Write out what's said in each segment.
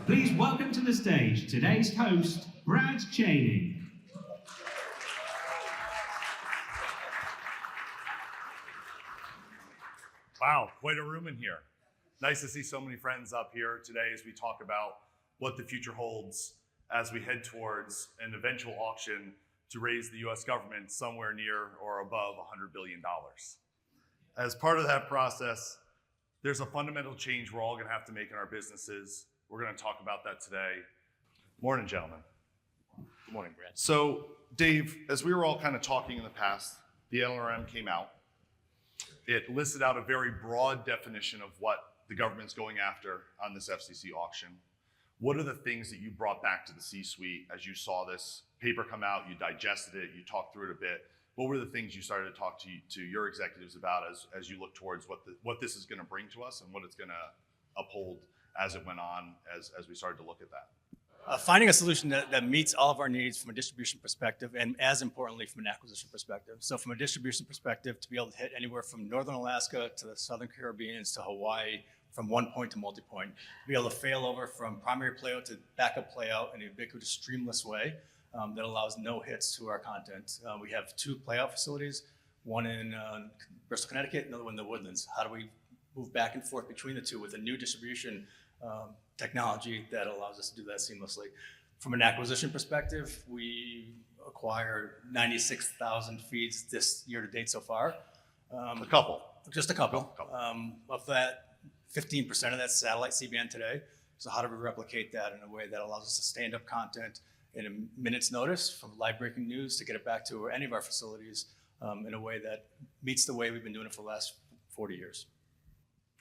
Please welcome to the stage today's host, Brad Cheney. Wow, quite a room in here. Nice to see so many friends up here today as we talk about what the future holds as we head towards an eventual auction to raise the US government somewhere near or above $100 billion. As part of that process, there's a fundamental change we're all gonna have to make in our businesses. We're gonna talk about that today. Morning, gentlemen. Good morning, Brad. So, Dave, as we were all kind of talking in the past, the NLRM came out. It listed out a very broad definition of what the government's going after on this FCC auction. What are the things that you brought back to the C-suite as you saw this paper come out, you digested it, you talked through it a bit? What were the things you started to talk to your executives about as you look towards what this is going to bring to us and what it's going to uphold as it went on, as we started to look at that? Finding a solution that meets all of our needs from a distribution perspective, and as importantly, from an acquisition perspective. So from a distribution perspective, to be able to hit anywhere from Northern Alaska to the Southern Caribbean to Hawaii, from one point to multi-point, be able to fail over from primary playout to backup playout in a ubiquitous, streamless way that allows no hits to our content. We have 2 playout facilities, one in Bristol, Connecticut, another one in the Woodlands. How do we move back and forth between the two with a new distribution technology that allows us to do that seamlessly? From an acquisition perspective, we acquired 96,000 feeds this year to date so far. A couple. Just a couple. Of that, 15% of that's satellite C-band today. So how do we replicate that in a way that allows us to stand up content in a minute's notice from live breaking news to get it back to any of our facilities in a way that meets the way we've been doing it for the last 40 years.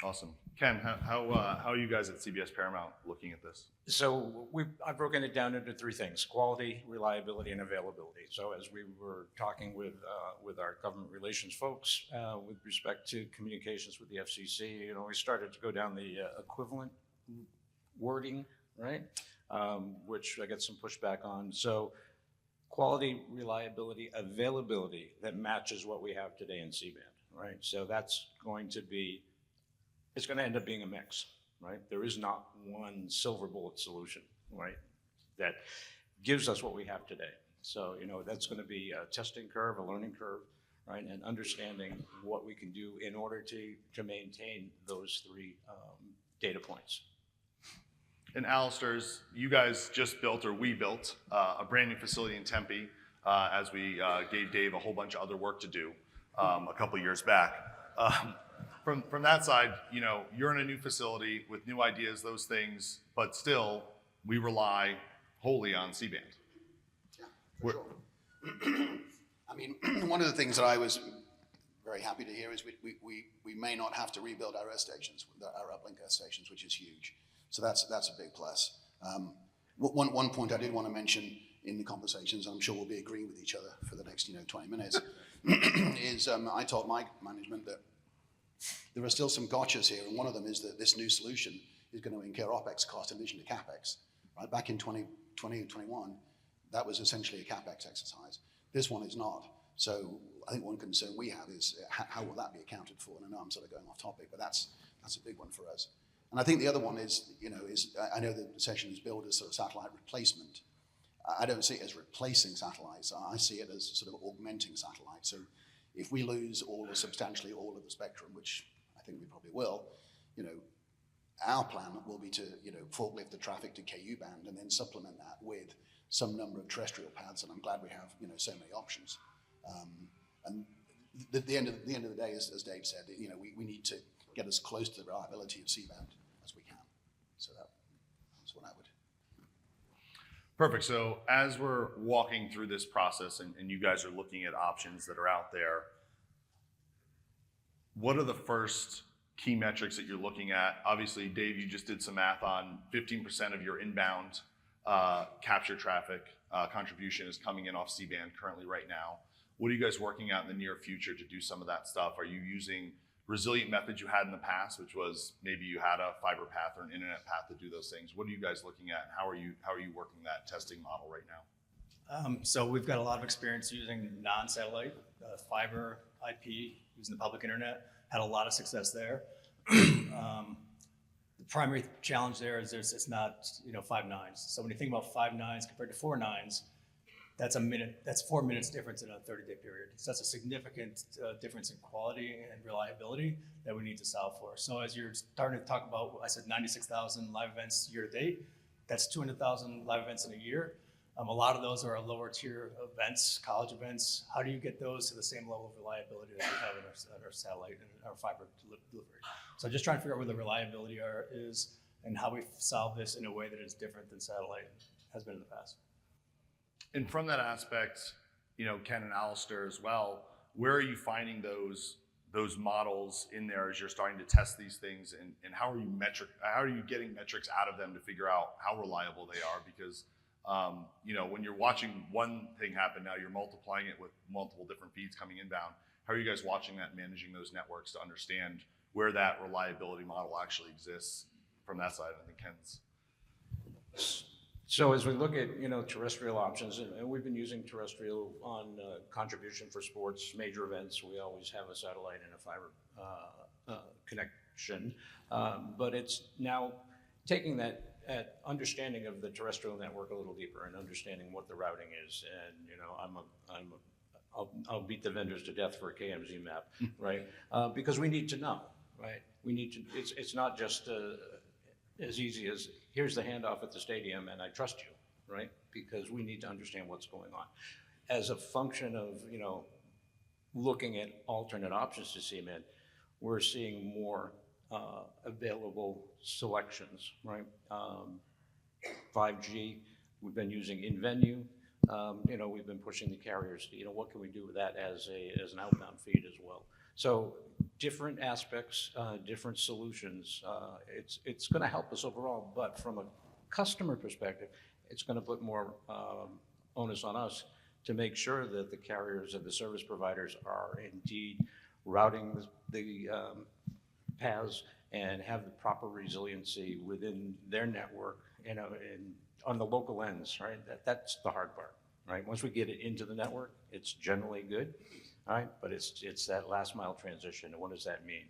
Awesome. Ken, how are you guys at CBS Paramount looking at this? So I've broken it down into 3 things: quality, reliability, and availability. So as we were talking with our government relations folks with respect to communications with the FCC, we started to go down the equivalent wording, right? Which I get some pushback on. So quality, reliability, availability that matches what we have today in C-band, right? So that's going to be, it's going to end up being a mix, right? There is not one silver bullet solution, right, that gives us what we have today. So, that's going to be a testing curve, a learning curve, right, and understanding what we can do in order to maintain those 3 data points. And Alistair's, you guys just built, or we built, a brand new facility in Tempe as we gave Dave a whole bunch of other work to do a couple years back. From that side, you're in a new facility with new ideas, those things, but still, we rely wholly on C-band. Yeah, for sure. I mean, one of the things that I was very happy to hear is we may not have to rebuild our Earth stations, our uplink Earth stations, which is huge. So that's a big plus. One point I did want to mention in the conversations, I'm sure we'll be agreeing with each other for the next 20 minutes, is I told my management that there are still some gotchas here, and one of them is that this new solution is going to incur OPEX cost in addition to CAPEX. Right? Back in 2020 and 21, that was essentially a CAPEX exercise. This one is not. So I think one concern we have is how will that be accounted for? And I know I'm sort of going off topic, but that's a big one for us. And I think the other one is, I know the session is billed as sort of satellite replacement. I don't see it as replacing satellites. I see it as sort of augmenting satellites. So if we lose all or substantially all of the spectrum, which I think we probably will, our plan will be to, forklift the traffic to KU band and then supplement that with some number of terrestrial paths. And I'm glad we have, so many options. And at the end of the day, as Dave said, we need to get as close to the reliability of C-band as we can. So that's what I would. Perfect. So as we're walking through this process and you guys are looking at options that are out there, what are the first key metrics that you're looking at? Obviously, Dave, you just did some math on 15% of your inbound capture traffic contribution is coming in off C-band currently right now. What are you guys working at in the near future to do some of that stuff? Are you using resilient methods you had in the past, which was maybe you had a fiber path or an internet path to do those things? What are you guys looking at, and how are you working that testing model right now? So we've got a lot of experience using non-satellite fiber IP, using the public internet. Had a lot of success there. The primary challenge there is it's not, 5 nines. So when you think about 5 nines compared to 4 nines, that's 4 minutes difference in a 30-day period. So that's a significant difference in quality and reliability that we need to solve for. So as you're starting to talk about, I said 96,000 live events year to date, that's 200,000 live events in a year. A lot of those are lower tier events, college events. How do you get those to the same level of reliability that we have in our satellite and our fiber delivery? So just trying to figure out where the reliability is and how we solve this in a way that is different than satellite has been in the past. And from that aspect, Ken and Alistair as well, where are you finding those models in there as you're starting to test these things, and how are you getting metrics out of them to figure out how reliable they are? Because when you're watching one thing happen, now you're multiplying it with multiple different feeds coming inbound. How are you guys watching that, managing those networks to understand where that reliability model actually exists from that side? I think Ken's. So as we look at, terrestrial options, and we've been using terrestrial on contribution for sports, major events, we always have a satellite and a fiber connection. But it's now taking that understanding of the terrestrial network a little deeper and understanding what the routing is. And, I'll beat the vendors to death for a KMZ map, right? Because we need to know, right? We need to, it's not just as easy as here's the handoff at the stadium and I trust you, right? Because we need to understand what's going on. As a function of, looking at alternate options to CMED, we're seeing more available selections, right? 5G, we've been using in venue. We've been pushing the carriers to, what can we do with that as an outbound feed as well? So different aspects, different solutions. It's going to help us overall, but from a customer perspective, it's going to put more onus on us to make sure that the carriers and the service providers are indeed routing the paths and have the proper resiliency within their network, and on the local ends, right? That's the hard part, right? Once we get it into the network, it's generally good. All right, but it's that last mile transition, and what does that mean?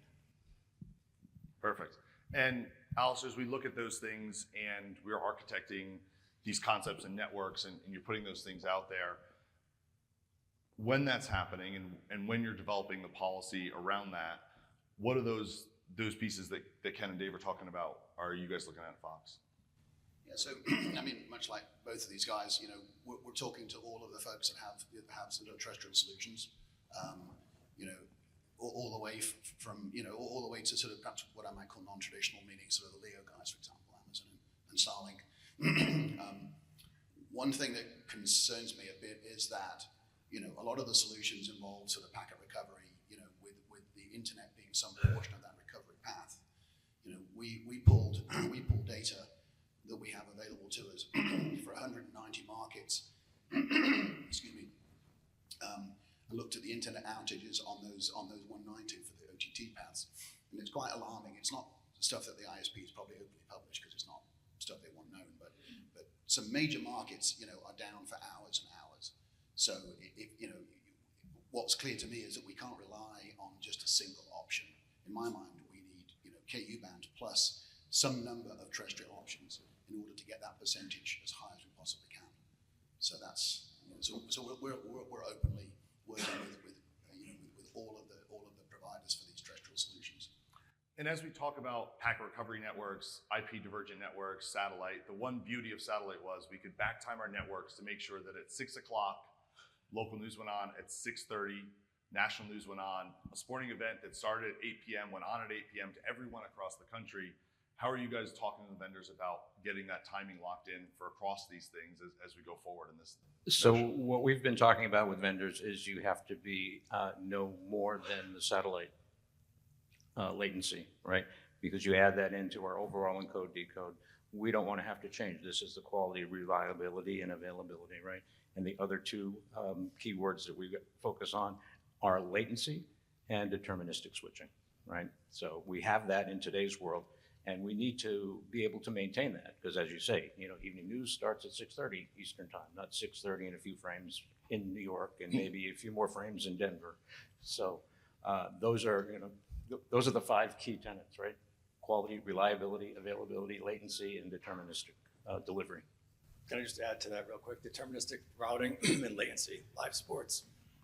Perfect. And Alistair, as we look at those things and we're architecting these concepts and networks, and you're putting those things out there, when that's happening and when you're developing the policy around that, what are those pieces that Ken and Dave are talking about are you guys looking at Fox? Yeah, so much like both of these guys, we're talking to all of the folks that have sort of terrestrial solutions. All the way from, all the way to sort of perhaps what I might call non-traditional, meaning sort of the LEO guys, for example, Amazon and Starlink. One thing that concerns me a bit is that, a lot of the solutions involve sort of packet recovery, with the internet being some portion of that recovery path. We pulled data that we have available to us for 190 markets. Excuse me. I looked at the internet outages on those 190 for the OTT paths, and it's quite alarming. It's not stuff that the ISPs probably openly publish because it's not stuff they want known, but some major markets, are down for hours and hours. So what's clear to me is that we can't rely on just a single option. In my mind, we need, KU band plus some number of terrestrial options in order to get that percentage as high as we possibly can. So that's, so we're openly working with all of the providers for these terrestrial solutions. And as we talk about packet recovery networks, IP divergent networks, satellite, the one beauty of satellite was we could back time our networks to make sure that at 6 o'clock, local news went on, at 6:30, national news went on, a sporting event that started at 8 p.m. went on at 8 p.m. to everyone across the country. How are you guys talking to the vendors about getting that timing locked in for across these things as we go forward in this? So what we've been talking about with vendors is you have to be no more than the satellite latency, right? Because you add that into our overall encode decode. We don't want to have to change. This is the quality, reliability, and availability, right? And the other two keywords that we focus on are latency and deterministic switching, right? So we have that in today's world, and we need to be able to maintain that because, as you say, evening news starts at 6:30 Eastern time, not 6:30 and a few frames in New York and maybe a few more frames in Denver. So those are the 5 key tenets, right? quality, reliability, availability, latency, and deterministic delivery. Can I just add to that real quick? Deterministic routing and latency, live sports.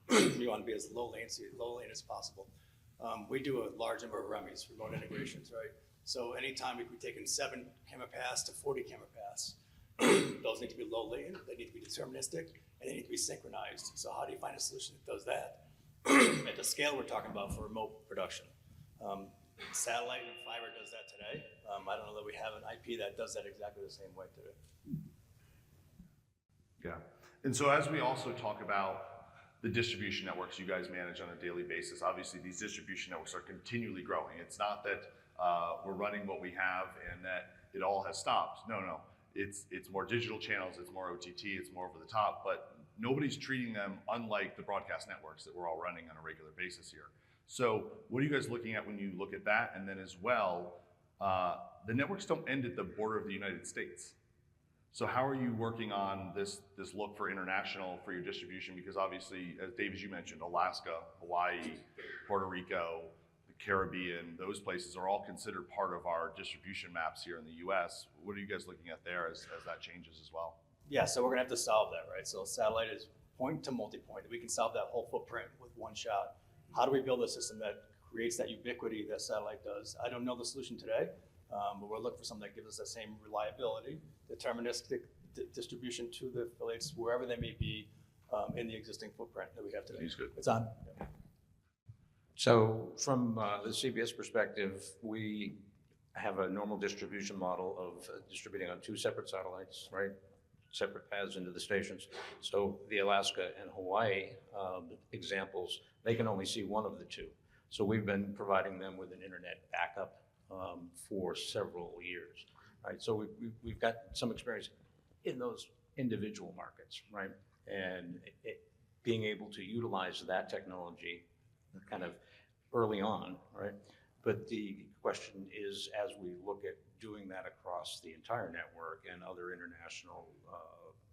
You want to be as low lane as possible. We do a large number of REMIs, remote integrations, right? So anytime we've taken 7 camera paths to 40 camera paths, those need to be low latent, they need to be deterministic, and they need to be synchronized. So how do you find a solution that does that at the scale we're talking about for remote production? Satellite and fiber does that today. I don't know that we have an IP that does that exactly the same way today. Yeah. And so as we also talk about the distribution networks you guys manage on a daily basis, obviously these distribution networks are continually growing. It's not that we're running what we have and that it all has stopped. No. It's more digital channels, it's more OTT, it's more over the top, but nobody's treating them unlike the broadcast networks that we're all running on a regular basis here. So what are you guys looking at when you look at that? And then as well, the networks don't end at the border of the United States. So how are you working on this look for international for your distribution? Because obviously, as Dave, as you mentioned, Alaska, Hawaii, Puerto Rico, the Caribbean, those places are all considered part of our distribution maps here in the US. What are you guys looking at there as that changes as well? Yeah, so we're gonna have to solve that, right? So satellite is point to multi-point. We can solve that whole footprint with one shot. How do we build a system that creates that ubiquity that satellite does? I don't know the solution today, but we're looking for something that gives us the same reliability, deterministic distribution to the affiliates wherever they may be in the existing footprint that we have today. He's good. It's on. Yeah. So from the CBS perspective, we have a normal distribution model of distributing on 2 separate satellites, right? Separate paths into the stations. So the Alaska and Hawaii examples, they can only see one of the 2. So we've been providing them with an internet backup for several years, right? So we've got some experience in those individual markets, right? And being able to utilize that technology kind of early on, right? But the question is, as we look at doing that across the entire network and other international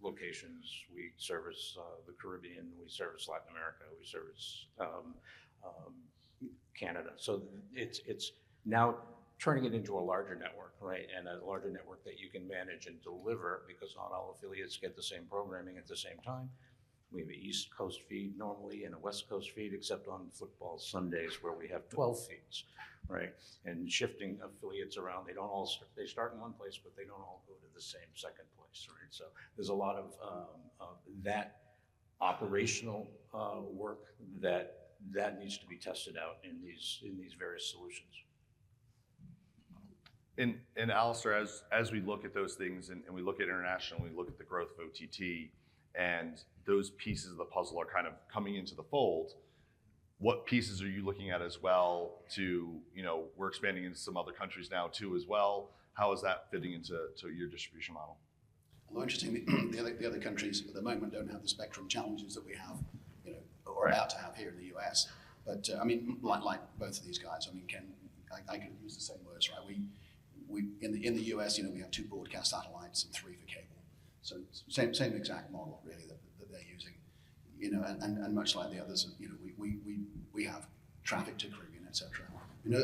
locations, we service the Caribbean, we service Latin America, we service Canada. So it's now turning it into a larger network, right? And a larger network that you can manage and deliver, because not all affiliates get the same programming at the same time. We have an East Coast feed normally and a West Coast feed, except on football Sundays where we have 12 feeds, right? And shifting affiliates around, they start in one place, but they don't all go to the same second place, right? So there's a lot of that operational work that needs to be tested out in these various solutions. And Alistair, as we look at those things and we look at international, we look at the growth of OTT, and those pieces of the puzzle are kind of coming into the fold, what pieces are you looking at as well to, we're expanding into some other countries now too as well. How is that fitting into your distribution model? Although interestingly, the other countries at the moment don't have the spectrum challenges that we have, or about to have here in the US. But like both of these guys, Ken, I could use the same words, right? We in the US, we have 2 broadcast satellites and 3 for cable. So same exact model really that they're using, and much like the others, we have traffic to Caribbean, etc.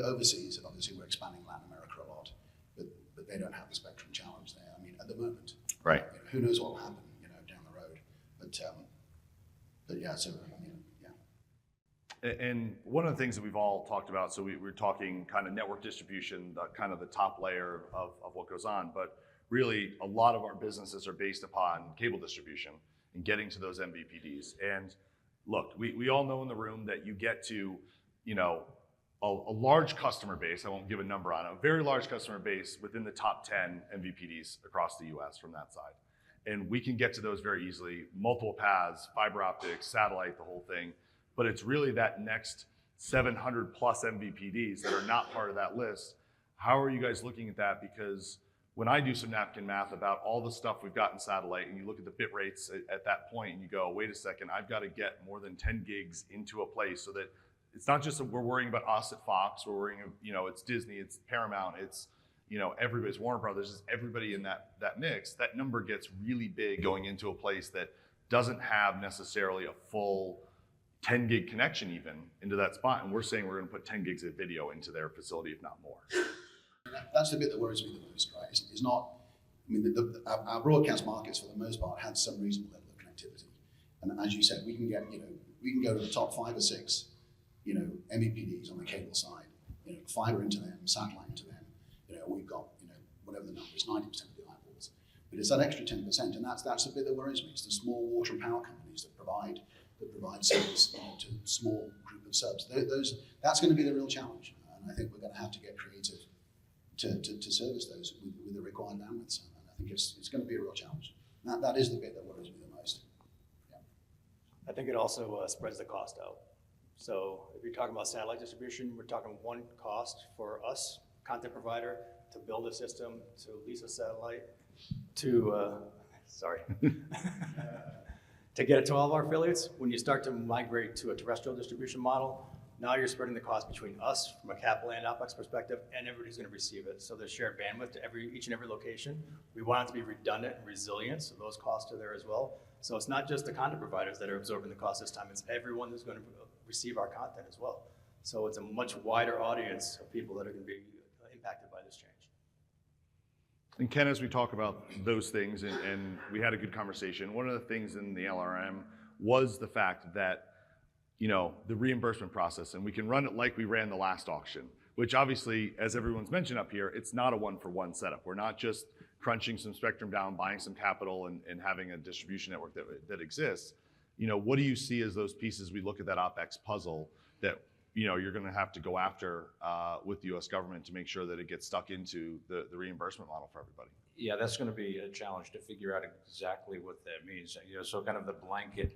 Overseas, obviously we're expanding Latin America a lot, but they don't have the spectrum challenge there. At the moment, right? Who knows what will happen, down the road. But yeah, so yeah. And one of the things that we've all talked about, so we're talking kind of network distribution, kind of the top layer of what goes on, but really a lot of our businesses are based upon cable distribution and getting to those MVPDs. And look, we all know in the room that you get to, a large customer base, I won't give a number on it, a very large customer base within the top 10 MVPDs across the US from that side. And we can get to those very easily, multiple paths, fiber optics, satellite, the whole thing. But it's really that next 700 plus MVPDs that are not part of that list. How are you guys looking at that? Because when I do some napkin math about all the stuff we've got in satellite, and you look at the bit rates at that point and you go, wait a second, I've got to get more than 10 gigs into a place so that it's not just that we're worrying about us at Fox, we're worrying, it's Disney, it's Paramount, it's, everybody's Warner Brothers, it's everybody in that mix. That number gets really big going into a place that doesn't have necessarily a full 10 gig connection even into that spot. And we're saying we're going to put 10 gigs of video into their facility, if not more. that's the bit that worries me the most, right? It's not, I mean, our broadcast markets for the most part had some reasonable level of connectivity. And as you said, we can get, we can go to the top 5 or 6, MEPDs on the cable side, fiber into them, satellite into them. We've got, whatever the number is, 90% of the eyeballs. But it's that extra 10%, and that's the bit that worries me. It's the small water and power companies that provide service to a small group of subs. That's going to be the real challenge, and I think we're going to have to get creative to service those with the required bandwidth. And I think it's going to be a real challenge. That is the bit that worries me the most. Yeah. I think it also spreads the cost out. So if you're talking about satellite distribution, we're talking one cost for us, content provider, to build a system, to lease a satellite, to to get it to all of our affiliates. When you start to migrate to a terrestrial distribution model, now you're spreading the cost between us from a capital and OpEx perspective, and everybody's going to receive it. So there's shared bandwidth to each and every location. We want it to be redundant and resilient, so those costs are there as well. So it's not just the content providers that are absorbing the cost this time, it's everyone who's going to receive our content as well. So it's a much wider audience of people that are going to be impacted by this change. And Ken, as we talk about those things, and we had a good conversation, one of the things in the LRM was the fact that, the reimbursement process, and we can run it like we ran the last auction, which obviously, as everyone's mentioned up here, it's not a one-for-one setup. We're not just crunching some spectrum down, buying some capital, and having a distribution network that exists. What do you see as those pieces we look at that OpEx puzzle that you're going to have to go after with the U.S. government to make sure that it gets stuck into the reimbursement model for everybody? Yeah, that's going to be a challenge to figure out exactly what that means. So kind of the blanket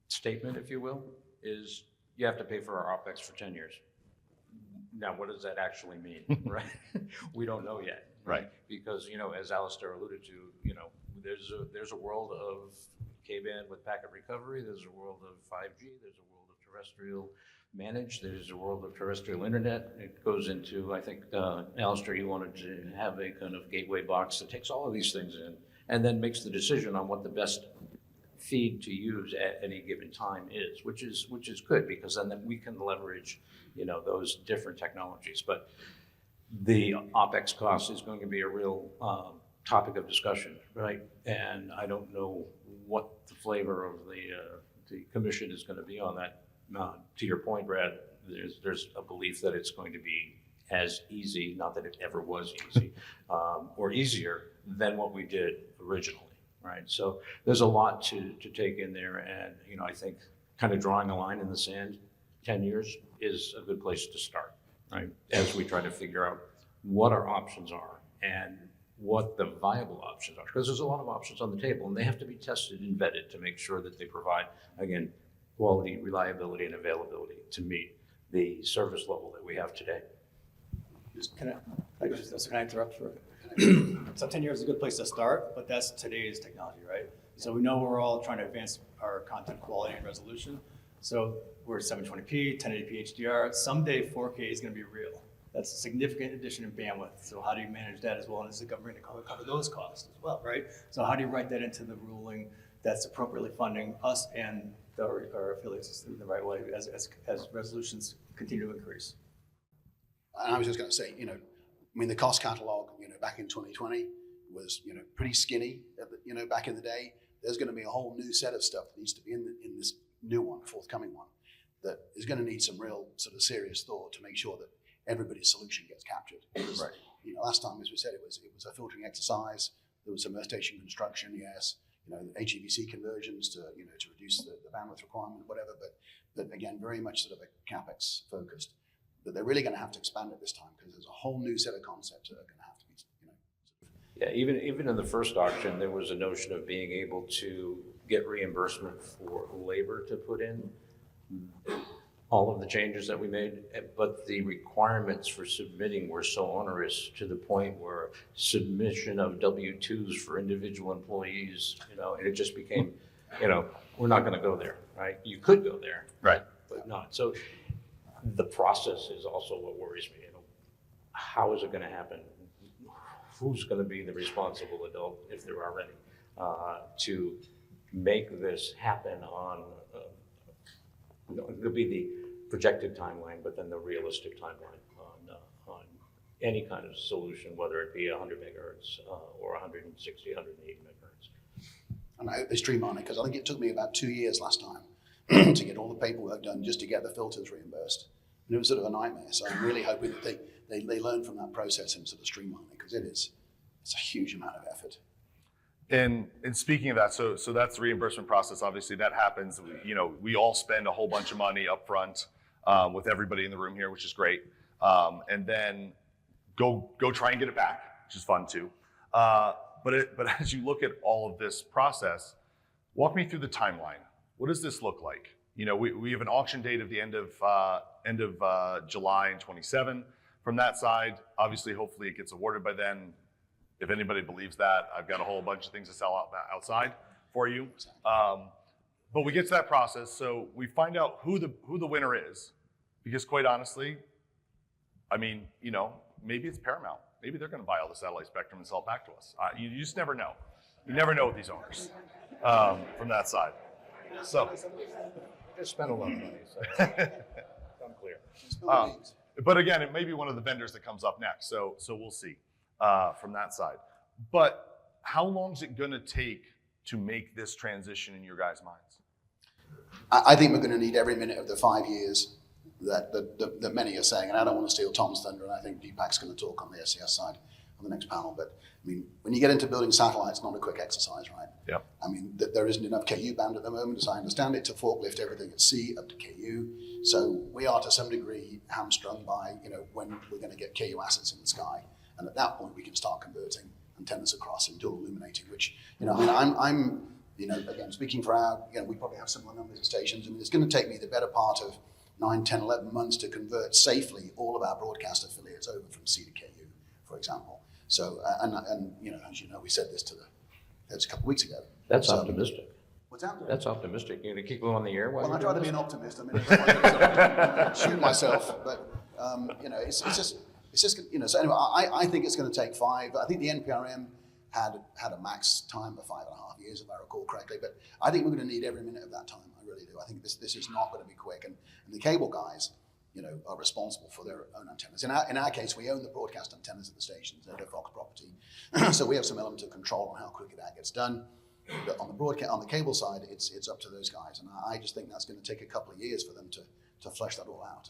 statement, if you will, is you have to pay for our OpEx for 10 years. Now, what does that actually mean, right? We don't know yet, Right. Because, as Alistair alluded to, there's a world of K-band with packet recovery, there's a world of 5G, there's a world of terrestrial managed, there's a world of terrestrial internet. It goes into, I think, Alistair, you wanted to have a kind of gateway box that takes all of these things in and then makes the decision on what the best feed to use at any given time is, which is good, because then we can leverage, those different technologies. But the OpEx cost is going to be a real topic of discussion, right? And I don't know what the flavor of the commission is going to be on that. To your point, Brad, there's a belief that it's going to be as easy, not that it ever was easy, or easier than what we did originally, right? So there's a lot to take in there, and I think kind of drawing a line in the sand, 10 years is a good place to start, right? As we try to figure out what our options are and what the viable options are, because there's a lot of options on the table, and they have to be tested and vetted to make sure that they provide, again, quality, reliability, and availability to meet the service level that we have today. Can I interrupt for a So 10 years is a good place to start, but that's today's technology, right? So we know we're all trying to advance our content quality and resolution. So we're 720p, 1080p HDR. Someday 4K is going to be real. That's a significant addition in bandwidth. So how do you manage that as well? And is the government going to cover those costs as well, right? So how do you write that into the ruling that's appropriately funding us and our affiliates in the right way as resolutions continue to increase? And I was just going to say, the cost catalog, back in 2020 was, pretty skinny, back in the day. There's going to be a whole new set of stuff that needs to be in this new one, forthcoming one, that is going to need some real sort of serious thought to make sure that everybody's solution gets captured. Right. Last time, as we said, it was a filtering exercise. There was some earth station construction, yes. HEVC conversions to reduce the bandwidth requirement, whatever. But again, very much sort of a capex focused. But they're really going to have to expand it this time because there's a whole new set of concepts that are going to have to be, Yeah, even in the first auction, there was a notion of being able to get reimbursement for labor to put in all of the changes that we made, but the requirements for submitting were so onerous to the point where submission of W-2s for individual employees, and it just became, we're not going to go there, right? You could go there, Right. but not. So the process is also what worries me. How is it going to happen? Who's going to be the responsible adult, if there are any, to make this happen on, there'll be the projected timeline, but then the realistic timeline on any kind of solution, whether it be 100 megahertz or 160, 180 megahertz. And I hope they streamline it, because I think it took me about 2 years last time to get all the paperwork done just to get the filters reimbursed. And it was sort of a nightmare. So I'm really hoping that they learn from that process and sort of streamline it, because it's a huge amount of effort. And speaking of that, so that's the reimbursement process. Obviously, that happens. We all spend a whole bunch of money up front with everybody in the room here, which is great. And then go try and get it back, which is fun too. But as you look at all of this process, walk me through the timeline. What does this look like? We have an auction date of the end of July in 27. From that side, obviously, hopefully it gets awarded by then. If anybody believes that, I've got a whole bunch of things to sell outside for you. But we get to that process, so we find out who the winner is, because quite honestly, I mean, maybe it's Paramount. Maybe they're going to buy all the satellite spectrum and sell it back to us. You just never know. You never know with these owners from that side. So, Just spent a lot of money, so I'm clear. but again, it may be one of the vendors that comes up next. So we'll see from that side. But how long is it going to take to make this transition in your guys' minds? I think we're going to need every minute of the 5 years that many are saying, and I don't want to steal Tom's thunder, and I think Deepak's going to talk on the SES side on the next panel. But I mean, when you get into building satellites, not a quick exercise, right? Yeah. I mean, there isn't enough KU band at the moment, as I understand it, to forklift everything at sea up to KU. So we are to some degree hamstrung by, when we're going to get KU assets in the sky, and at that point we can start converting antennas across and dual illuminating. Which, I'm again speaking for our, we probably have similar numbers of stations. I mean, it's going to take me the better part of 9, 10, 11 months to convert safely all of our broadcast affiliates over from C to KU, for example. So, and as you know, we said this a couple of weeks ago. That's So, optimistic. What's that? That's optimistic. You're going to keep them on the air? Well, I try to be an optimist. I mean, I don't want to shoot myself, but it's just So anyway, I think it's going to take 5. I think the NPRM had a max time of 5.5 years, if I recall correctly. But I think we're going to need every minute of that time. I really do. I think this is not going to be quick. And the cable guys, are responsible for their own antennas. In our case, we own the broadcast antennas at the stations. They're Fox property, so we have some element of control on how quickly that gets done. But on the cable side, it's up to those guys, and I just think that's going to take a couple of years for them to flesh that all out.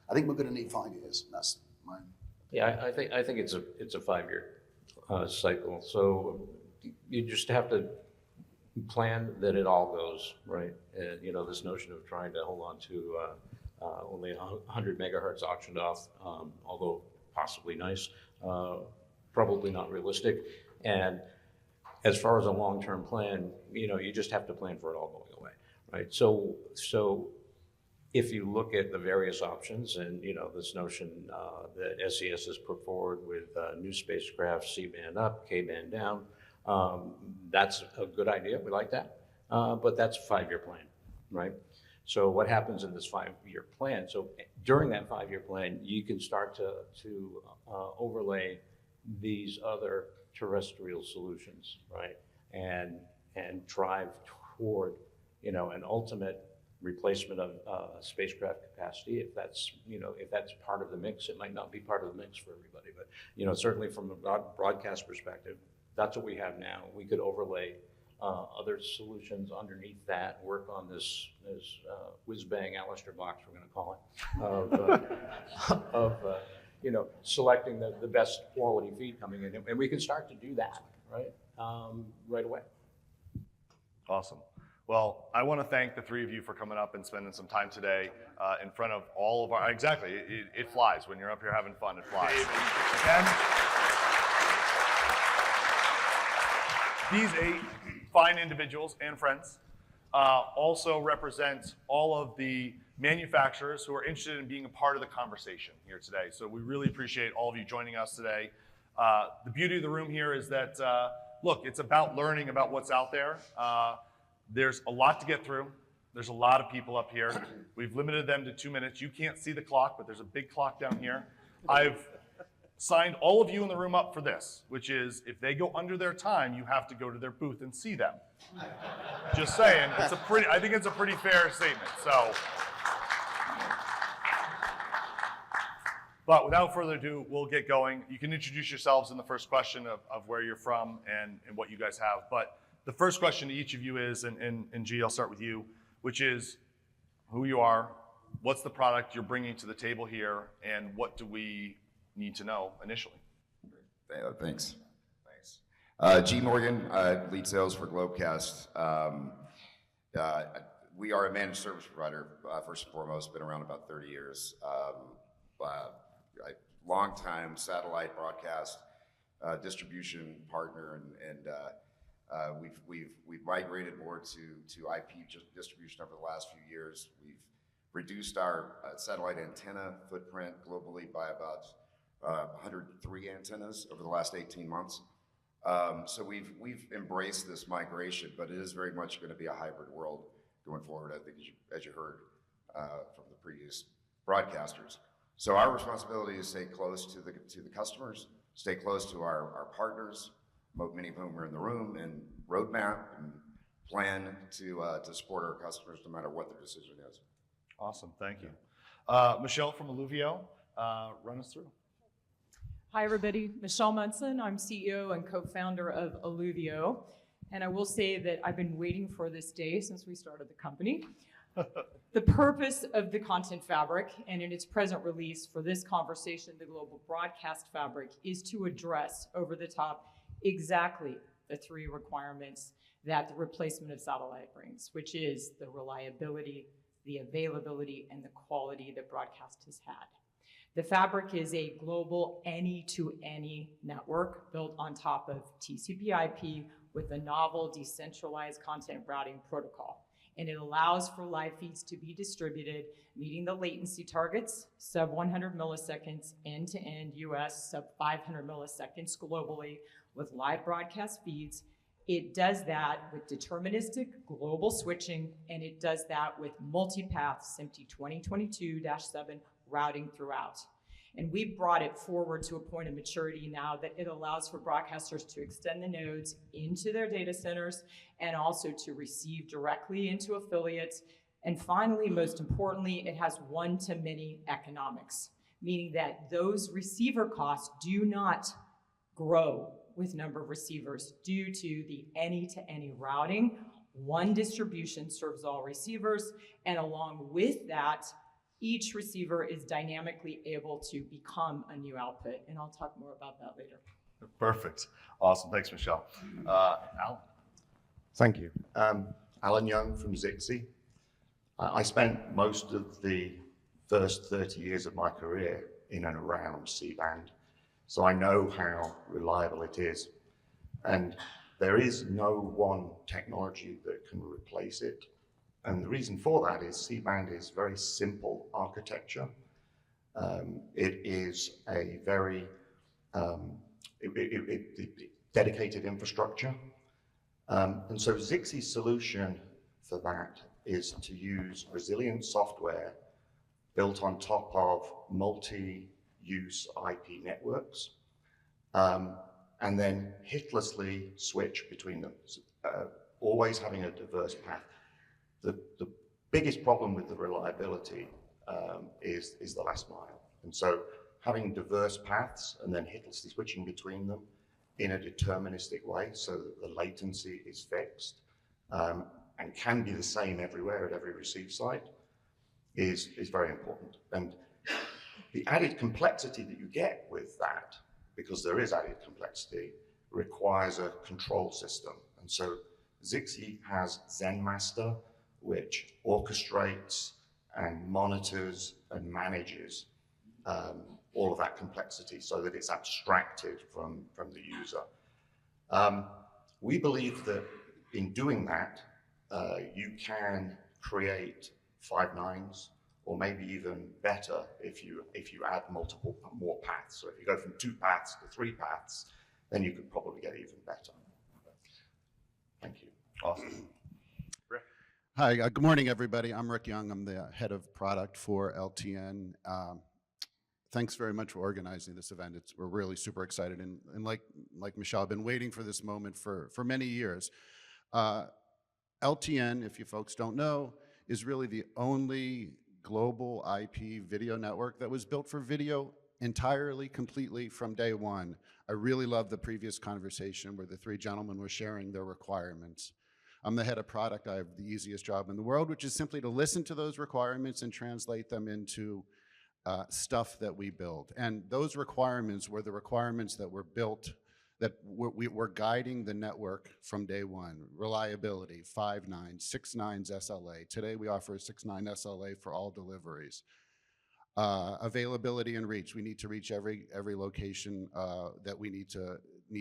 I think we're going to need 5 years. That's my. Yeah, I think it's a 5-year cycle. So you just have to plan that it all goes right. This notion of trying to hold on to only 100 megahertz auctioned off, although possibly nice, probably not realistic. And as far as a long-term plan, you just have to plan for it all going away, right? So if you look at the various options and, this notion that SES has put forward with new spacecraft, C-band up, K-band down, that's a good idea. We like that. But that's a 5-year plan, right? So what happens in this 5-year plan? So during that 5-year plan, you can start to overlay these other terrestrial solutions, right? And drive toward, an ultimate replacement of spacecraft capacity. If that's part of the mix, it might not be part of the mix for everybody, but certainly from a broadcast perspective, that's what we have now. We could overlay other solutions underneath that, work on this whiz-bang Alistair box, we're going to call it, of selecting the best quality feed coming in, and we can start to do that, right, right away. Awesome. Well, I want to thank the 3 of you for coming up and spending some time today in front of all of our, exactly, it flies. When you're up here having fun, it flies. And these 8 fine individuals and friends also represent all of the manufacturers who are interested in being a part of the conversation here today. So we really appreciate all of you joining us today. The beauty of the room here is that, look, it's about learning about what's out there. There's a lot to get through. There's a lot of people up here. We've limited them to 2 minutes. You can't see the clock, but there's a big clock down here. I've signed all of you in the room up for this, which is if they go under their time, you have to go to their booth and see them. Just saying, I think it's a pretty fair statement. So But without further ado, we'll get going. You can introduce yourselves in the first question of where you're from and what you guys have. But the first question to each of you is, and G, I'll start with you, which is who you are, what's the product you're bringing to the table here, and what do we need to know initially? Thanks. G. Morgan, lead sales for Globecast. We are a managed service provider, first and foremost, been around about 30 years. Long time satellite broadcast distribution partner, and we've migrated more to IP distribution over the last few years. We've reduced our satellite antenna footprint globally by about 103 antennas over the last 18 months. So we've embraced this migration, but it is very much going to be a hybrid world going forward, I think, as you heard from the previous broadcasters. So our responsibility is to stay close to the customers, stay close to our partners, many of whom are in the room, and roadmap and plan to support our customers no matter what their decision is. Awesome, thank you. Michelle from Alluvio, run us through. Hi, everybody. Michelle Munson. I'm CEO and co-founder of Alluvio. And I will say that I've been waiting for this day since we started the company. The purpose of the Content Fabric, and in its present release for this conversation, the Global Broadcast Fabric, is to address over the top exactly the three requirements that the replacement of satellite brings, which is the reliability, the availability, and the quality that broadcast has had. The Fabric is a global any-to-any network built on top of TCP/IP with a novel decentralized content routing protocol. And it allows for live feeds to be distributed, meeting the latency targets, sub 100 milliseconds end-to-end US, sub 500 milliseconds globally with live broadcast feeds. It does that with deterministic global switching, and it does that with multipath SMPTE 2022-7 routing throughout. And we've brought it forward to a point of maturity now that it allows for broadcasters to extend the nodes into their data centers and also to receive directly into affiliates. And finally, most importantly, it has one-to-many economics, meaning that those receiver costs do not grow with number of receivers due to the any-to-any routing. One distribution serves all receivers, and along with that, each receiver is dynamically able to become a new output, and I'll talk more about that later. Perfect. Awesome. Thanks, Michelle. Alan. Thank you. Alan Young from Zixi. I spent most of the first 30 years of my career in and around C-band, so I know how reliable it is. And there is no one technology that can replace it. And the reason for that is C-band is very simple architecture. It is a very dedicated infrastructure. And so Zixi's solution for that is to use resilient software built on top of multi-use IP networks, and then hitlessly switch between them, always having a diverse path. The biggest problem with the reliability is the last mile. And so having diverse paths and then hitlessly switching between them in a deterministic way so that the latency is fixed and can be the same everywhere at every receive site is very important. And the added complexity that you get with that, because there is added complexity, requires a control system. And so Zixi has ZenMaster, which orchestrates and monitors and manages all of that complexity so that it's abstracted from the user. We believe that in doing that, you can create 5 nines, or maybe even better if you add more paths. So if you go from 2 paths to 3 paths, then you could probably get even better. Thank you. Awesome. Hi, good morning, everybody. I'm Rick Young. I'm the head of product for LTN. Thanks very much for organizing this event. We're really super excited. And like Michelle, I've been waiting for this moment for many years. LTN, if you folks don't know, is really the only global IP video network that was built for video entirely, completely from day one. I really love the previous conversation where the three gentlemen were sharing their requirements. I'm the head of product. I have the easiest job in the world, which is simply to listen to those requirements and translate them into stuff that we build. And those requirements were the requirements that were built, that we're guiding the network from day one. Reliability, 5 nines, 6 nines SLA. Today we offer a 6 9 SLA for all deliveries. Availability and reach. We need to reach every location that we need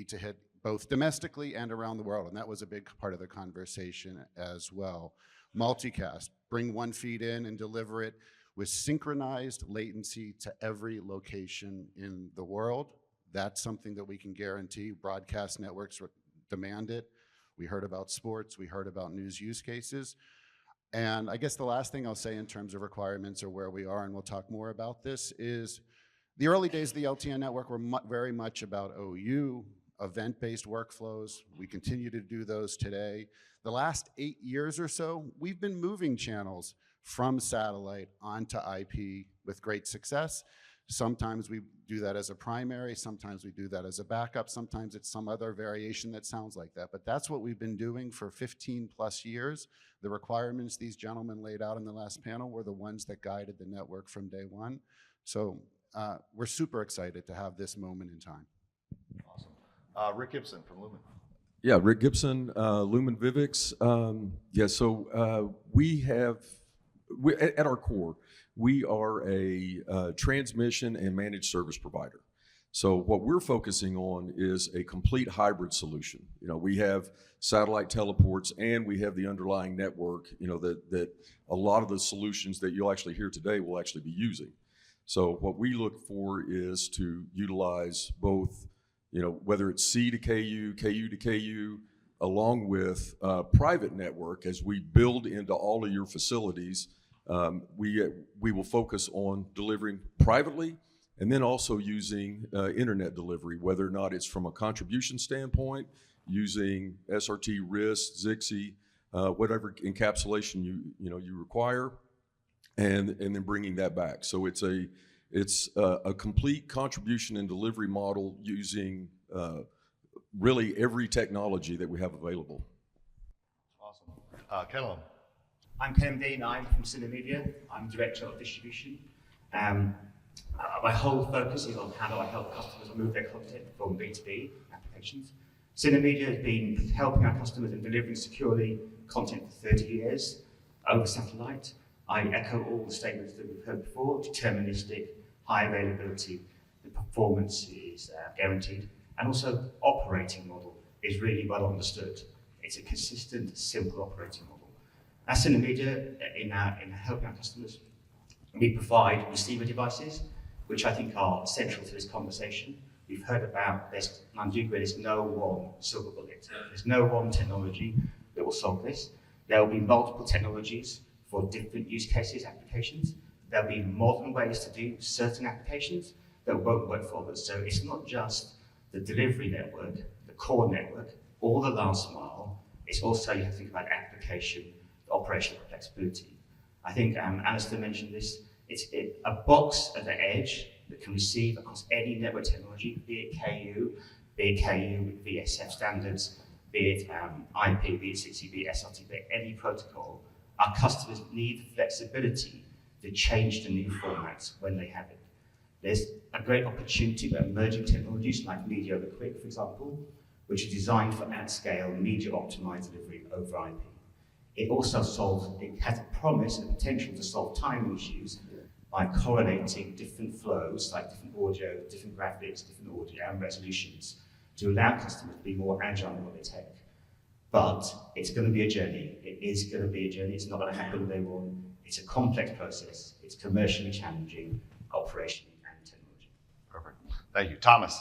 to hit, both domestically and around the world, and that was a big part of the conversation as well. Multicast, bring one feed in and deliver it with synchronized latency to every location in the world. That's something that we can guarantee. Broadcast networks demand it. We heard about sports, we heard about news use cases. And I guess the last thing I'll say in terms of requirements or where we are, and we'll talk more about this, is the early days of the LTN network were very much about OU, event-based workflows. We continue to do those today. The last 8 years or so, we've been moving channels from satellite onto IP with great success. Sometimes we do that as a primary, sometimes we do that as a backup, sometimes it's some other variation that sounds like that. But that's what we've been doing for 15 plus years. The requirements these gentlemen laid out in the last panel were the ones that guided the network from day one. So we're super excited to have this moment in time. Awesome. Rick Gibson from Lumen. Yeah, Rick Gibson, Lumen Vivix. At our core, we are a transmission and managed service provider. So what we're focusing on is a complete hybrid solution. You know, we have satellite teleports and we have the underlying network, you know, that a lot of the solutions that you'll actually hear today will actually be using. So what we look for is to utilize both, you know, whether it's C to KU, KU to KU, along with private network. As we build into all of your facilities, we will focus on delivering privately and then also using internet delivery, whether or not it's from a contribution standpoint, using SRT, RIS, Zixi, whatever encapsulation you require, and then bringing that back. So it's a complete contribution and delivery model using really every technology that we have available. Awesome. Kellum. I'm Kellum Dean, I'm from Cinemedia. I'm Director of Distribution. My whole focus is on how do I help customers move their content from B2B applications. Cinemedia has been helping our customers in delivering securely content for 30 years over satellite. I echo all the statements that we've heard before: deterministic, high availability, the performance is guaranteed, and also operating model is really well understood. It's a consistent, simple operating model. As Cinemedia, in helping our customers, we provide receiver devices, which I think are central to this conversation. We've heard about this, and I do agree, there's no one silver bullet. There's no one technology that will solve this. There will be multiple technologies for different use cases, applications. There'll be modern ways to do certain applications that won't work for others. So it's not just the delivery network, the core network, or the last mile. It's also, you have to think about application, operational flexibility. I think Alistair mentioned this. It's a box at the edge that can receive across any network technology, be it KU with VSF standards, be it IP, be it 60, be it SRT, be it any protocol. Our customers need the flexibility to change to new formats when they have it. There's a great opportunity with emerging technologies like Media over Quick, for example, which are designed for at-scale media optimized delivery over IP. It also has a promise and potential to solve timing issues by correlating different flows, like different audio, different graphics, different audio and resolutions, to allow customers to be more agile in what they take. But it's going to be a journey. It is going to be a journey. It's not going to happen day one. It's a complex process. It's commercially challenging, operationally and technology. Perfect. Thank you. Thomas.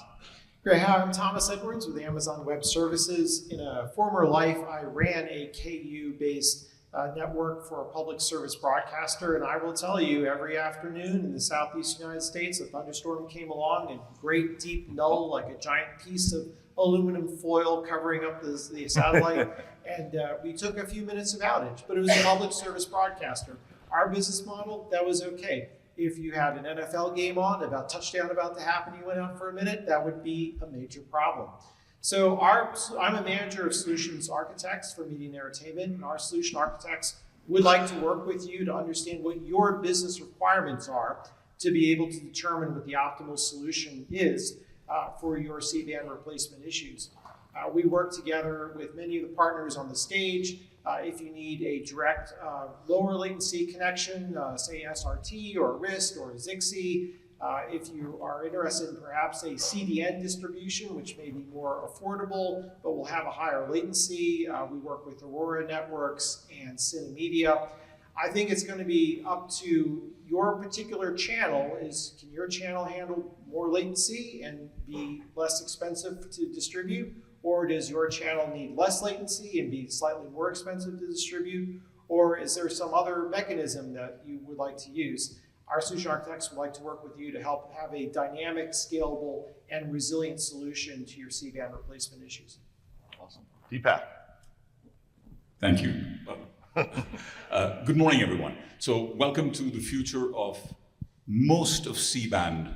Great. Hi, I'm Thomas Edwards with Amazon Web Services. In a former life, I ran a KU-based network for a public service broadcaster, and I will tell you, every afternoon in the southeast United States, a thunderstorm came along and great deep null, like a giant piece of aluminum foil covering up the satellite, and we took a few minutes of outage, but it was a public service broadcaster. Our business model, that was okay. if you had an NFL game on, about touchdown about to happen, you went out for a minute, that would be a major problem. So I'm a manager of solutions architects for media and entertainment, and our solution architects would like to work with you to understand what your business requirements are to be able to determine what the optimal solution is for your C-band replacement issues. We work together with many of the partners on the stage. If you need a direct lower latency connection, say SRT or RIST or Zixi, if you are interested in perhaps a CDN distribution, which may be more affordable, but will have a higher latency, we work with Aurora Networks and Cinemedia. I think it's going to be up to your particular channel. Can your channel handle more latency and be less expensive to distribute? Or does your channel need less latency and be slightly more expensive to distribute? Or is there some other mechanism that you would like to use? Our solution architects would like to work with you to help have a dynamic, scalable, and resilient solution to your C-band replacement issues. Awesome. Deepak. Thank you. Good morning, everyone. So welcome to the future of most of C-band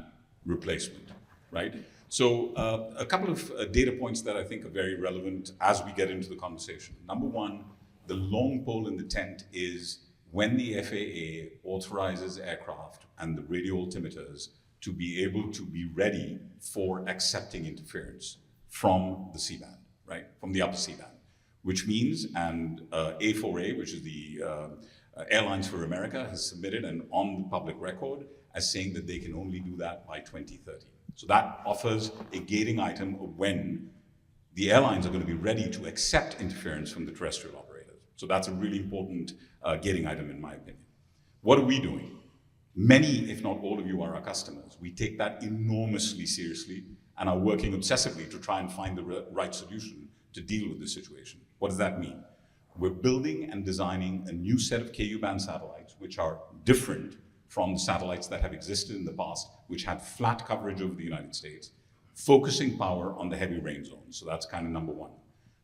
replacement, right? So a couple of data points that I think are very relevant as we get into the conversation. Number one, the long pole in the tent is when the FAA authorizes aircraft and the radio altimeters to be able to be ready for accepting interference from the C-band, right? From the upper C-band, which means, and A4A, which is the Airlines for America, has submitted and on the public record as saying that they can only do that by 2030. So that offers a gating item of when the airlines are going to be ready to accept interference from the terrestrial operators. So that's a really important gating item in my opinion. What are we doing? Many, if not all of you are our customers. We take that enormously seriously and are working obsessively to try and find the right solution to deal with this situation. What does that mean? We're building and designing a new set of Ku-band satellites, which are different from the satellites that have existed in the past, which had flat coverage over the United States, focusing power on the heavy rain zones. So that's kind of number one.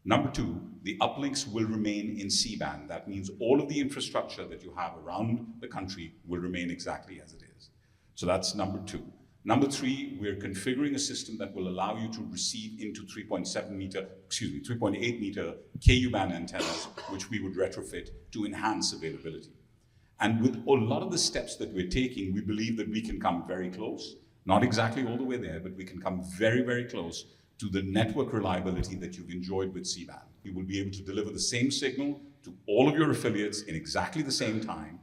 Number two, the uplinks will remain in C-band. That means all of the infrastructure that you have around the country will remain exactly as it is. So that's number two. Number three, we're configuring a system that will allow you to receive into 3.8 meter Ku-band antennas, which we would retrofit to enhance availability. And with a lot of the steps that we're taking, we believe that we can come very close, not exactly all the way there, but we can come very, very close to the network reliability that you've enjoyed with C-band. You will be able to deliver the same signal to all of your affiliates in exactly the same time.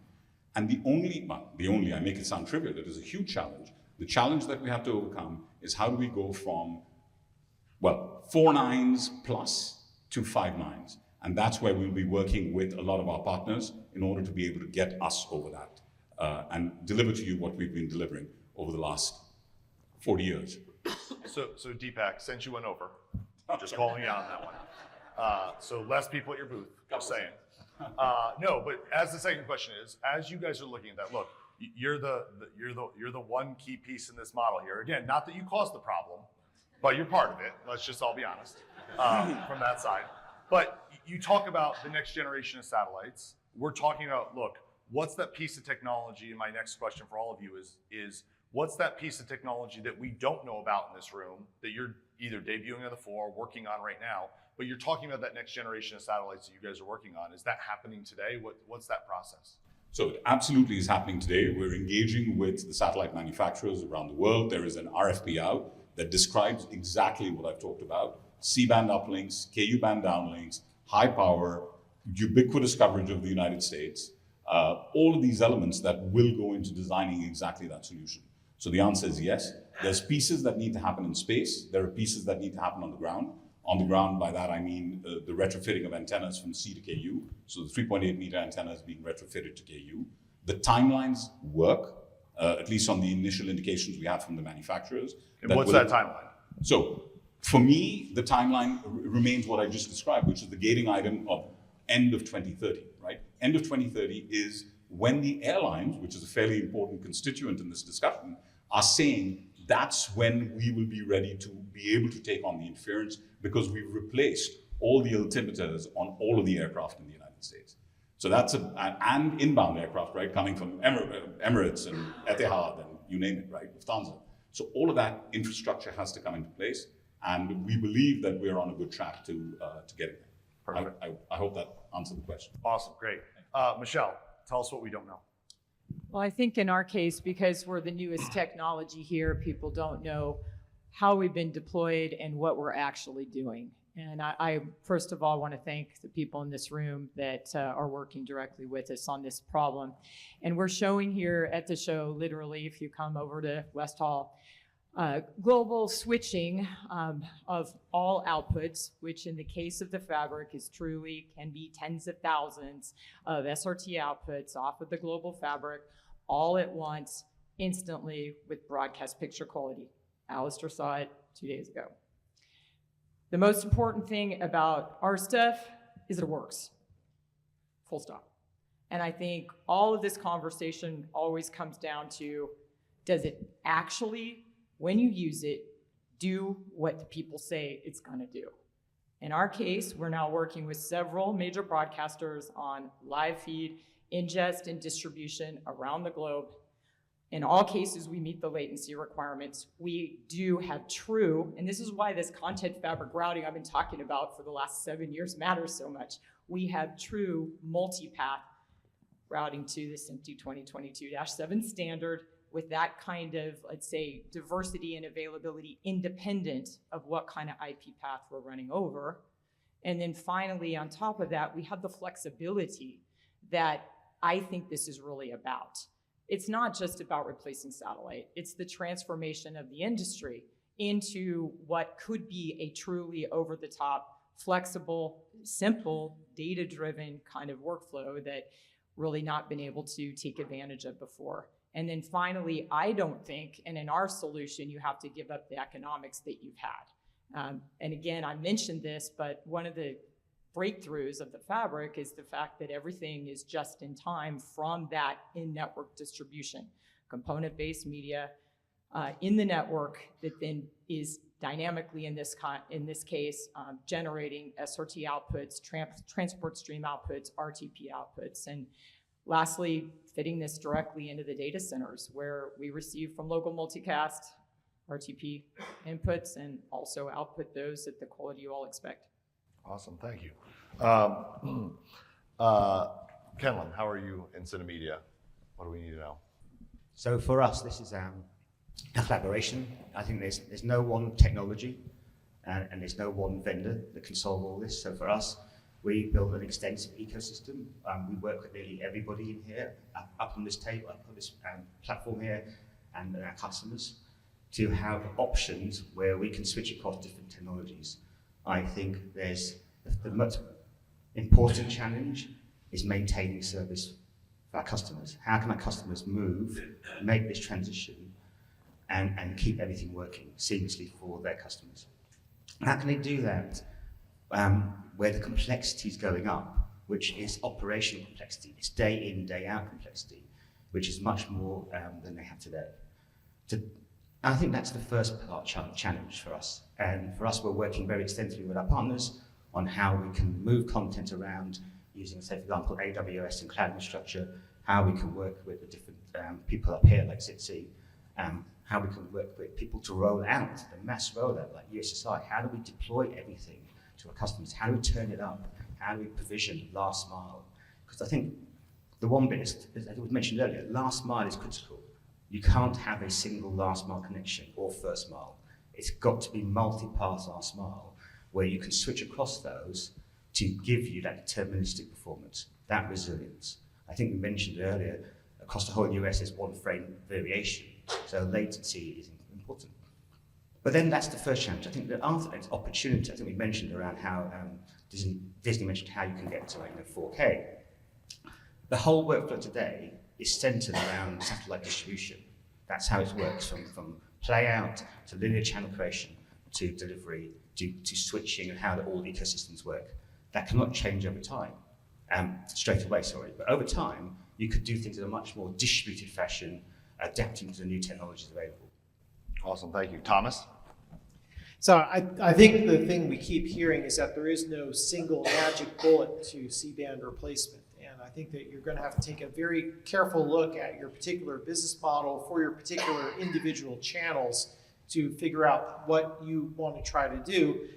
And the only, I make it sound trivial, it is a huge challenge. The challenge that we have to overcome is how do we go from, 4 nines plus to 5 nines. And that's where we'll be working with a lot of our partners in order to be able to get us over that and deliver to you what we've been delivering over the last 40 years. So Deepak, since you went over, just calling you out on that one. So less people at your booth, just saying. No, but as the second question is, as you guys are looking at that, look, you're the one key piece in this model here. Again, not that you caused the problem, but you're part of it. Let's just all be honest from that side. But you talk about the next generation of satellites. We're talking about, look, what's that piece of technology? And my next question for all of you is what's that piece of technology that we don't know about in this room that you're either debuting on the floor or working on right now, but you're talking about that next generation of satellites that you guys are working on. Is that happening today? What's that process? So it absolutely is happening today. We're engaging with the satellite manufacturers around the world. There is an RFP out that describes exactly what I've talked about. C-band uplinks, Ku-band downlinks, high power, ubiquitous coverage of the United States, all of these elements that will go into designing exactly that solution. So the answer is yes. There's pieces that need to happen in space. There are pieces that need to happen on the ground. On the ground, by that I mean the retrofitting of antennas from C to Ku. So the 3.8 meter antennas being retrofitted to Ku. The timelines work, at least on the initial indications we have from the manufacturers. And what's that timeline? So for me, the timeline remains what I just described, which is the gating item of end of 2030, right? End of 2030 is when the airlines, which is a fairly important constituent in this discussion, are saying that's when we will be ready to be able to take on the interference because we've replaced all the altimeters on all of the aircraft in the United States. So that's and inbound aircraft, right, coming from Emirates and Etihad and you name it, right, Lufthansa. So all of that infrastructure has to come into place, and we believe that we're on a good track to getting there. Perfect. I hope that answered the question. Awesome, great. Michelle, tell us what we don't know. Well, I think in our case, because we're the newest technology here, people don't know how we've been deployed and what we're actually doing. And I first of all want to thank the people in this room that are working directly with us on this problem. And we're showing here at the show, literally, if you come over to West Hall, global switching of all outputs, which in the case of the Fabric is truly can be tens of thousands of SRT outputs off of the global Fabric all at once, instantly with broadcast picture quality. Alistair saw it 2 days ago. The most important thing about our stuff is it works, full stop. And I think all of this conversation always comes down to, does it actually, when you use it, do what the people say it's gonna do? In our case, we're now working with several major broadcasters on live feed, ingest, and distribution around the globe. In all cases, we meet the latency requirements. We do have true, and this is why this content fabric routing I've been talking about for the last 7 years matters so much. We have true multipath routing to the SMPTE 2022-7 standard with that kind of, let's say, diversity and availability independent of what kind of IP path we're running over. And then finally, on top of that, we have the flexibility that I think this is really about. It's not just about replacing satellite. It's the transformation of the industry into what could be a truly over-the-top, flexible, simple, data-driven kind of workflow that really not been able to take advantage of before. And then finally, I don't think, and in our solution, you have to give up the economics that you've had. And again, I mentioned this, but one of the breakthroughs of the Fabric is the fact that everything is just in time from that in-network distribution, component-based media in the network that then is dynamically in this case generating SRT outputs, transport stream outputs, RTP outputs, and lastly, fitting this directly into the data centers where we receive from local multicast RTP inputs and also output those at the quality you all expect. Awesome, thank you. Kenlon, how are you in Cinemedia? What do we need to know? So for us, this is a collaboration. I think there's no one technology and there's no one vendor that can solve all this. So for us, we build an extensive ecosystem. We work with nearly everybody in here, up on this table, up on this platform here, and our customers to have options where we can switch across different technologies. I think there's the most important challenge is maintaining service for our customers. How can our customers move, make this transition, and keep everything working seamlessly for their customers? How can they do that where the complexity is going up, which is operational complexity, it's day in, day out complexity, which is much more than they have today. I think that's the first part challenge for us. And for us, we're working very extensively with our partners on how we can move content around using, say, for example, AWS and cloud infrastructure, how we can work with the different people up here like Zitzi, how we can work with people to roll out, the mass rollout like USSI. How do we deploy everything to our customers? How do we turn it up? How do we provision last mile? Because I think the one bit is, as was mentioned earlier, last mile is critical. You can't have a single last mile connection or first mile. It's got to be multi-path last mile where you can switch across those to give you that deterministic performance, that resilience. I think we mentioned earlier, across the whole US is one frame variation, so latency is important. But then that's the first challenge. I think the other opportunity, I think we mentioned around how Disney mentioned how you can get to 4K. The whole workflow today is centered around satellite distribution. That's how it works from play out to linear channel creation to delivery to switching and how all the ecosystems work. That cannot change over time, straight away, sorry. But over time, you could do things in a much more distributed fashion, adapting to the new technologies available. Awesome, thank you. Thomas? So I think the thing we keep hearing is that there is no single magic bullet to C-band replacement. And I I think that you're going to have to take a very careful look at your particular business model for your particular individual channels to figure out what you want to try to do.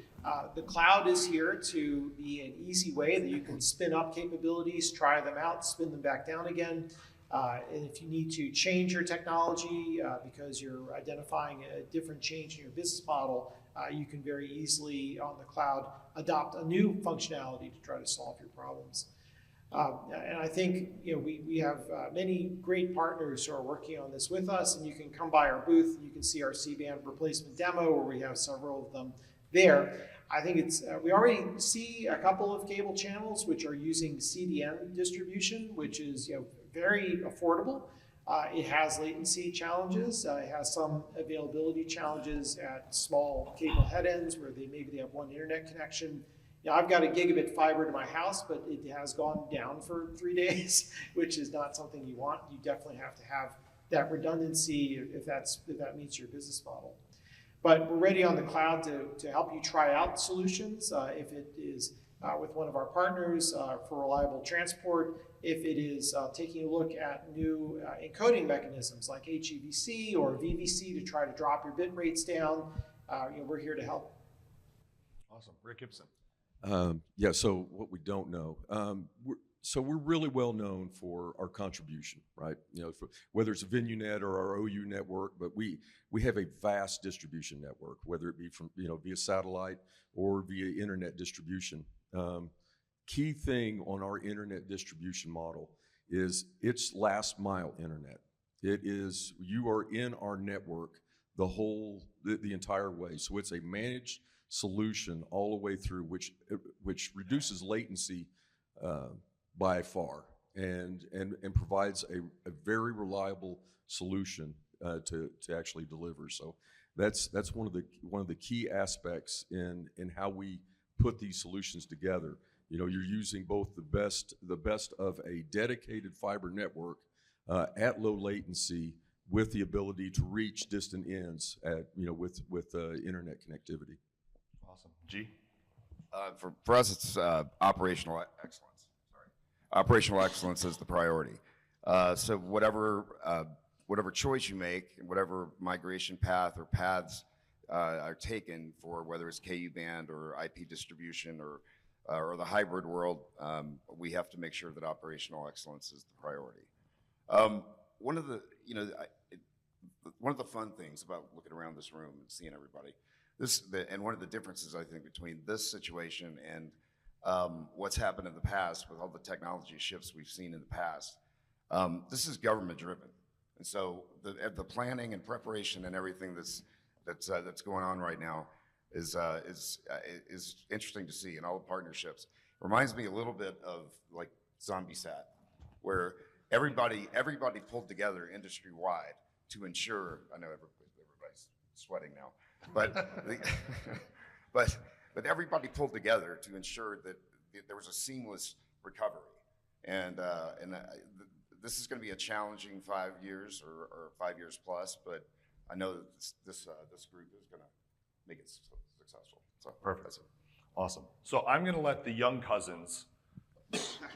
The cloud is here to be an easy way that you can spin up capabilities, try them out, spin them back down again. And if you need to change your technology because you're identifying a different change in your business model, you can very easily on the cloud adopt a new functionality to try to solve your problems. And I think we have many great partners who are working on this with us, and you can come by our booth. You can see our C-band replacement demo where we have several of them there. I think it's we already see a couple of cable channels which are using CDN distribution, which is very affordable. It has latency challenges. It has some availability challenges at small cable head ends where maybe they have one internet connection. I've got a gigabit fiber to my house, but it has gone down for 3 days, which is not something you want. You definitely have to have that redundancy if that meets your business model. But we're ready on the cloud to help you try out solutions. If it is with one of our partners for reliable transport, if it is taking a look at new encoding mechanisms like HEVC or VVC to try to drop your bit rates down, we're here to help. Awesome. Rick Gibson. Yeah, so what we don't know, we're really well known for our contribution, right? Whether it's a VenueNet or our OU network, but we have a vast distribution network, whether it be from via satellite or via internet distribution. Key thing on our internet distribution model is it's last mile internet. It is you are in our network the entire way, so it's a managed solution all the way through, which reduces latency by far and provides a very reliable solution to actually deliver. So that's one of the key aspects in how we put these solutions together. You're using both the best of a dedicated fiber network at low latency with the ability to reach distant ends at with internet connectivity. Awesome. G? For us, it's operational excellence. Sorry. Operational excellence is the priority. So whatever choice you make, whatever migration path or paths are taken for whether it's KU band or IP distribution or the hybrid world, we have to make sure that operational excellence is the priority. One of the fun things about looking around this room and seeing everybody, and one of the differences I think between this situation and what's happened in the past with all the technology shifts we've seen in the past, this is government driven, and so the planning and preparation and everything that's going on right now is interesting to see in all the partnerships. Reminds me a little bit of like ZombieSat, where everybody pulled together industry wide to ensure. I know everybody's sweating now, but everybody pulled together to ensure that there was a seamless recovery, and this is going to be a challenging 5 years or 5 years plus, but I know that this group is going to make it successful. So perfect. That's it. Awesome. So I'm going to let the young cousins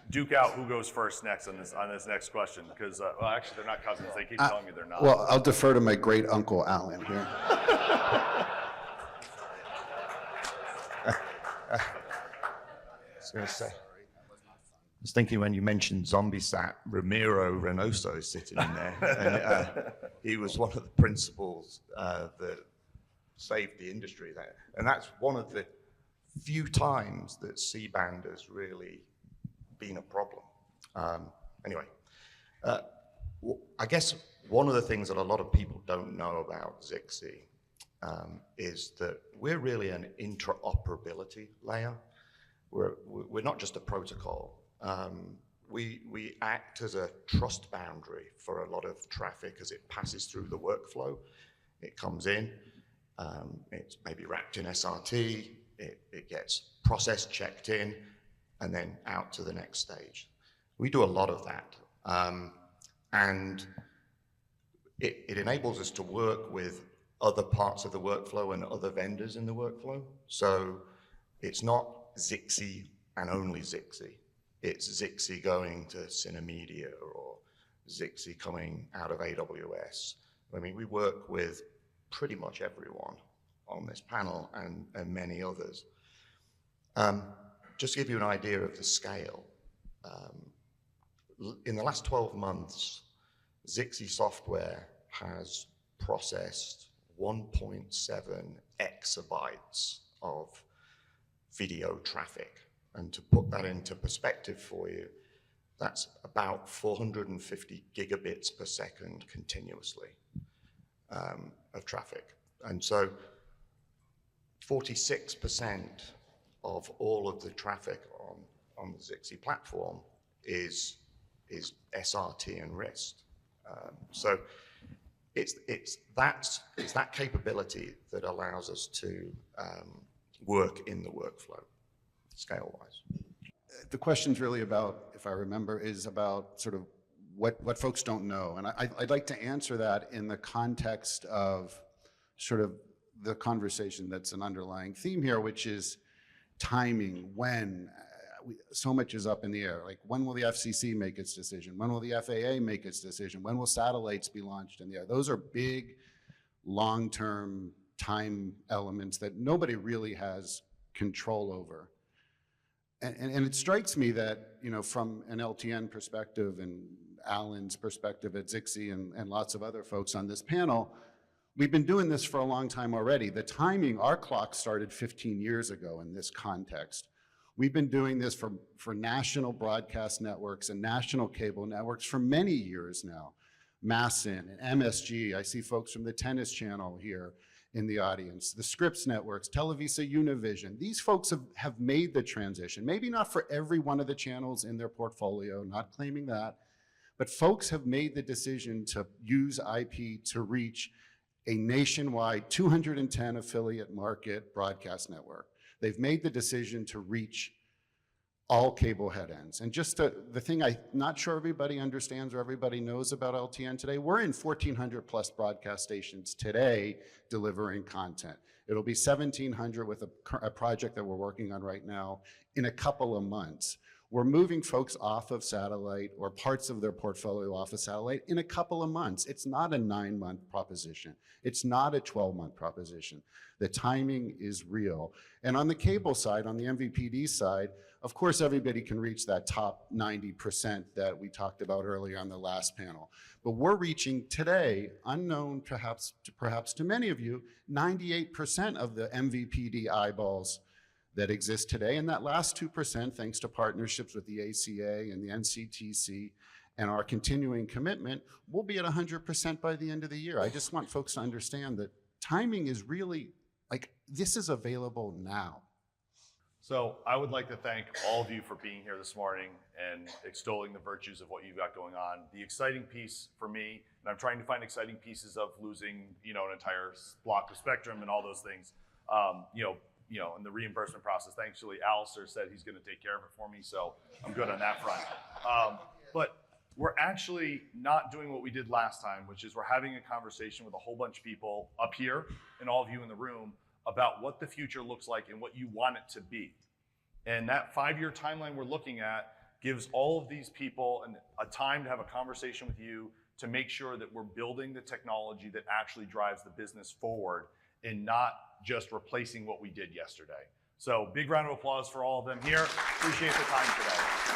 duke out who goes first next on this next question, because well, actually they're not cousins. They keep telling me they're not. Well, I'll defer to my great uncle Alan here. I was thinking when you mentioned ZombieSat, Ramiro Reynoso is sitting in there. And, he was one of the principals that saved the industry there. And that's one of the few times that C-band has really been a problem. Anyway, I guess one of the things that a lot of people don't know about Zixi is that we're really an interoperability layer. We're not just a protocol. We act as a trust boundary for a lot of traffic as it passes through the workflow. It comes in, it's maybe wrapped in SRT, it gets processed, checked in, and then out to the next stage. We do a lot of that. And it enables us to work with other parts of the workflow and other vendors in the workflow. So it's not Zixi and only Zixi. it's Zixi going to Cinemedia or Zixi coming out of AWS. I mean, we work with pretty much everyone on this panel and many others. Just to give you an idea of the scale, in the last 12 months, Zixi software has processed 1.7 exabytes of video traffic. And to put that into perspective for you, that's about 450 gigabits per second continuously of traffic. And so 46% of all of the traffic on the Zixi platform is SRT and RIST. So it's that capability that allows us to work in the workflow scale-wise. The question's really about, if I remember, is about sort of what folks don't know. And I'd like to answer that in the context of sort of the conversation that's an underlying theme here, which is timing, when. So much is up in the air. Like, when will the FCC make its decision? When will the FAA make its decision? When will satellites be launched in the air? Those are big, long-term time elements that nobody really has control over. And it strikes me that, you know, from an LTN perspective and Alan's perspective at Zixi and lots of other folks on this panel, we've been doing this for a long time already. The timing, our clock started 15 years ago in this context. We've been doing this for national broadcast networks and national cable networks for many years now. Masson and MSG, I see folks from the Tennis Channel here in the audience, the Scripps Networks, Televisa Univision. These folks have made the transition, maybe not for every one of the channels in their portfolio, not claiming that, but folks have made the decision to use IP to reach a nationwide 210 affiliate market broadcast network. They've made the decision to reach all cable head ends. And just the thing I'm not sure everybody understands or everybody knows about LTN today, we're in 1,400 plus broadcast stations today delivering content. It'll be 1,700 with a project that we're working on right now in a couple of months. We're moving folks off of satellite or parts of their portfolio off of satellite in a couple of months. It's not a 9-month proposition. It's not a 12-month proposition. The timing is real. And on the cable side, on the MVPD side, of course, everybody can reach that top 90% that we talked about earlier on the last panel. But we're reaching today, unknown perhaps to many of you, 98% of the MVPD eyeballs that exist today. And that last 2%, thanks to partnerships with the ACA and the NCTC and our continuing commitment, we'll be at 100% by the end of the year. I just want folks to understand that timing is really, like, this is available now. So I would like to thank all of you for being here this morning and extolling the virtues of what you've got going on. The exciting piece for me, and I'm trying to find exciting pieces of losing, you know, an entire block of spectrum and all those things, in the reimbursement process. Thankfully, Alistair said he's going to take care of it for me, so I'm good on that front. But we're actually not doing what we did last time, which is we're having a conversation with a whole bunch of people up here and all of you in the room about what the future looks like and what you want it to be. And that 5-year timeline we're looking at gives all of these people a time to have a conversation with you to make sure that we're building the technology that actually drives the business forward and not just replacing what we did yesterday. So big round of applause for all of them here. Appreciate the time today.